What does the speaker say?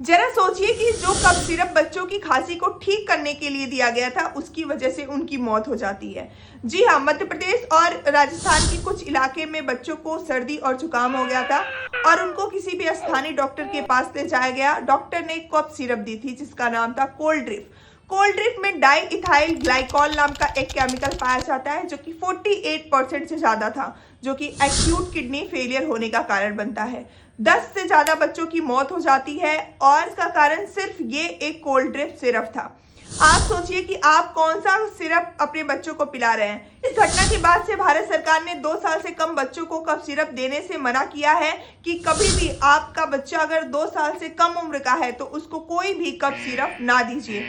जरा सोचिए कि जो कफ सिरप बच्चों की खांसी को ठीक करने के लिए दिया गया था, उसकी वजह से उनकी मौत हो जाती है। जी हाँ, मध्य प्रदेश और राजस्थान के कुछ इलाके में बच्चों को सर्दी और जुकाम हो गया था और उनको किसी भी स्थानीय डॉक्टर के पास ले जाया गया। डॉक्टर ने कफ सिरप दी थी जिसका नाम था कोल्ड्रिप। कोल्ड्रिप में डाई इथाइल ग्लाइकॉल नाम का एक केमिकल पाया जाता है जो कि 48% से ज्यादा था, जो कि एक्यूट किडनी फेलियर होने का कारण बनता है। 10 से ज्यादा बच्चों की मौत हो जाती है और इसका कारण सिर्फ ये एक कोल्ड्रिप सिरप था। आप सोचिए कि आप कौन सा सिरप अपने बच्चों को पिला रहे हैं। इस घटना के बाद से भारत सरकार ने 2 साल से कम बच्चों को कफ सिरप देने से मना किया है कि कभी भी आपका बच्चा अगर 2 साल से कम उम्र का है तो उसको कोई भी कफ सिरप ना दीजिए।